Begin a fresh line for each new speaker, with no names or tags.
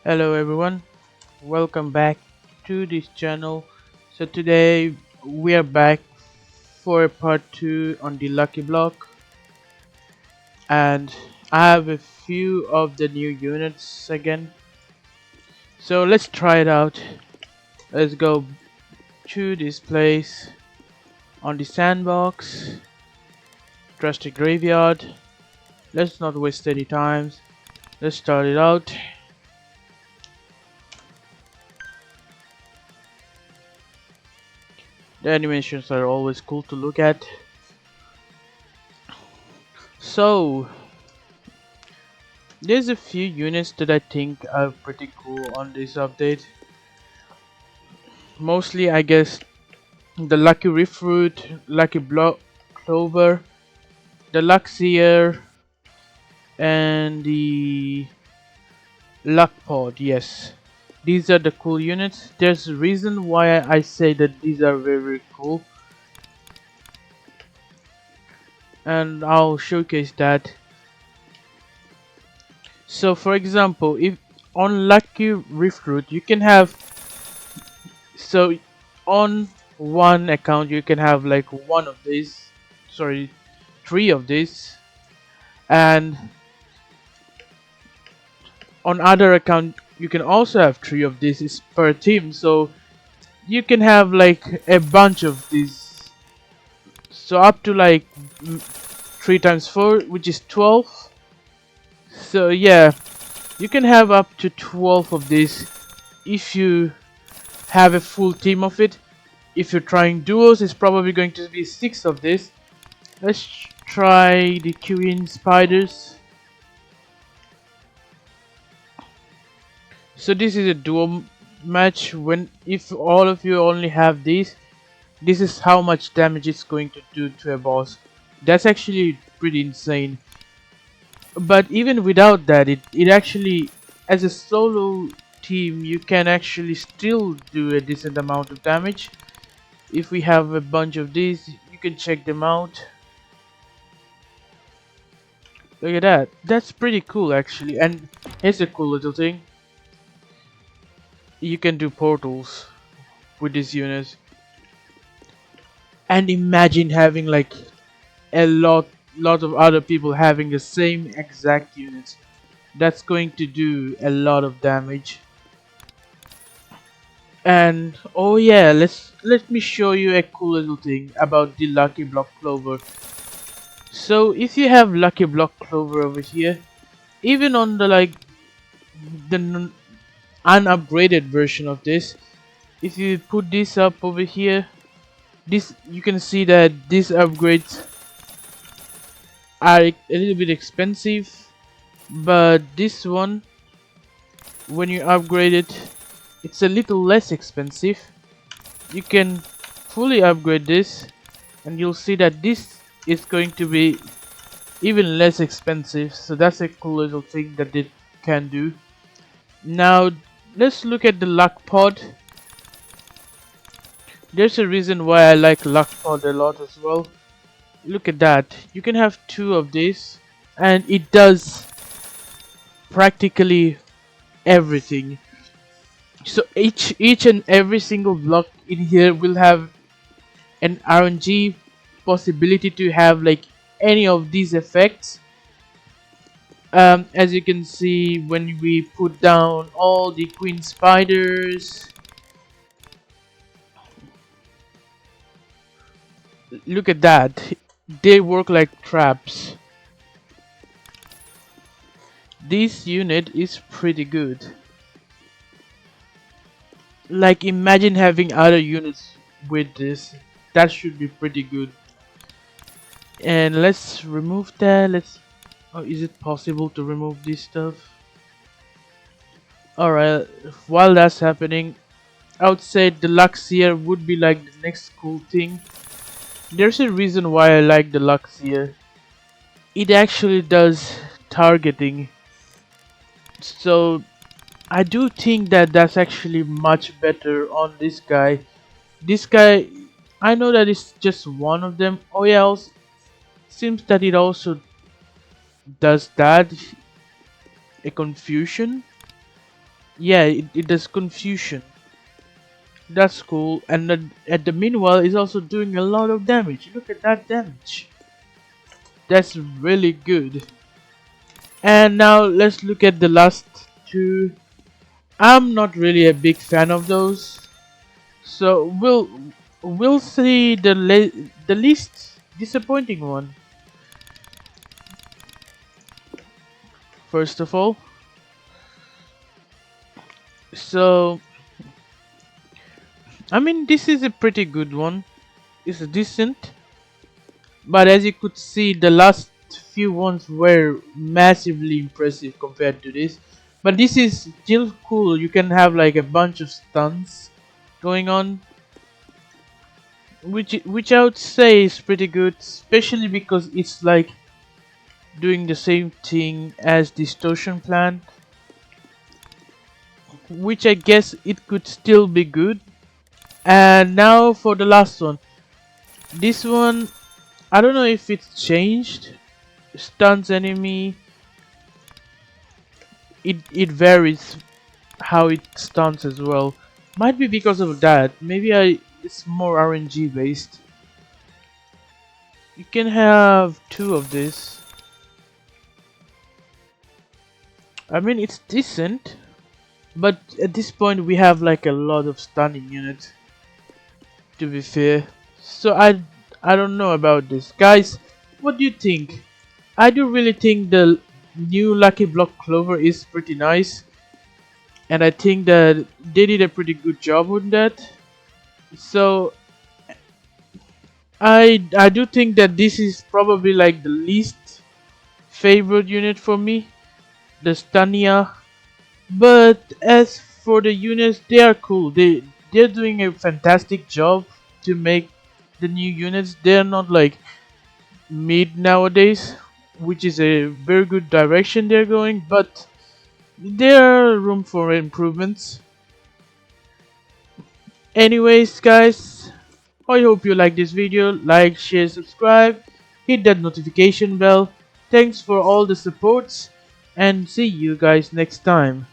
Hello everyone, welcome back to this channel. So today we are back for part 2 on the lucky block, and I have a few of the new units again. So let's try it out. Let's go to this place on the sandbox, trust the graveyard. Let's not waste any time. Let's start it out. The animations are always cool to look at. So there's a few units that I think are pretty cool on this update. Mostly I guess the Lucky Riftroot, Lucky Clover, the Luckseer, and the Luckpod. Yes, these are the cool units. There's a reason why I say that these are very cool, and I'll showcase that. So for example, if on Lucky Riftroot you can have, so on one account you can have like one of these, sorry, three of these, and on other account you can also have three of these. Is per team, so you can have like a bunch of these, so up to like 3 times 4, which is 12. So yeah, you can have up to 12 of these if you have a full team of it. If you're trying duos, it's probably going to be 6 of this. Let's try the queen spiders. So this is a duo match. When if all of you only have these, this is how much damage it's going to do to a boss. That's actually pretty insane. But even without that, it actually, as a solo team, you can actually still do a decent amount of damage. If we have a bunch of these, you can check them out. Look at that. That's pretty cool actually. And here's a cool little thing. You can do portals with this unit. And imagine having like a lot of other people having the same exact units. That's going to do a lot of damage. And oh yeah, let me show you a cool little thing about the Lucky Block Clover. So if you have Lucky Block Clover over here, even on the the unupgraded version of this, if you put this up over here, this you can see that these upgrades are a little bit expensive, but this one, when you upgrade it, it's a little less expensive. You can fully upgrade this and you'll see that this is going to be even less expensive. So that's a cool little thing that it can do. Now let's look at the Luckpod. There's a reason why I like Luckpod a lot as well. Look at that. You can have 2 of these and it does practically everything. So each and every single block in here will have an RNG possibility to have like any of these effects. As you can see, when we put down all the queen spiders, look at that, they work like traps. This unit is pretty good. Like imagine having other units with this. That should be pretty good. And let's remove that. Let's, oh, is it possible to remove this stuff? Alright, while that's happening, I would say the Luckseer would be like the next cool thing. There's a reason why I like the Luckseer. It actually does targeting. So I do think that that's actually much better on this guy. This guy, I know that it's just one of them. Oh yeah, also, seems that it also does that. A confusion. Yeah, it does confusion. That's cool. And at the meanwhile, it's also doing a lot of damage. Look at that damage. That's really good. And now let's look at the last two. I'm not really a big fan of those. So we'll see the least disappointing one first of all. So I mean, this is a pretty good one. It's decent, but as you could see, the last few ones were massively impressive compared to this. But this is still cool. You can have like a bunch of stunts going on, which I would say is pretty good, especially because it's like doing the same thing as distortion plant, which I guess it could still be good. And now for the last one. This one, I don't know if it's changed. Stuns enemy. It varies how it stuns as well. Might be because of that. Maybe it's more RNG based. You can have two of this. I mean, it's decent, but at this point we have like a lot of stunning units, to be fair. So I don't know about this. Guys, what do you think? I do really think the new Lucky Block Clover is pretty nice, and I think that they did a pretty good job with that. So I do think that this is probably like the least favorite unit for me, the Stunia. But as for the units, they are cool. They're doing a fantastic job to make the new units. They're not like mid nowadays, which is a very good direction they're going, but there are room for improvements. Anyways, guys, I hope you like this video. Like, share, subscribe, hit that notification bell. Thanks for all the supports, and see you guys next time.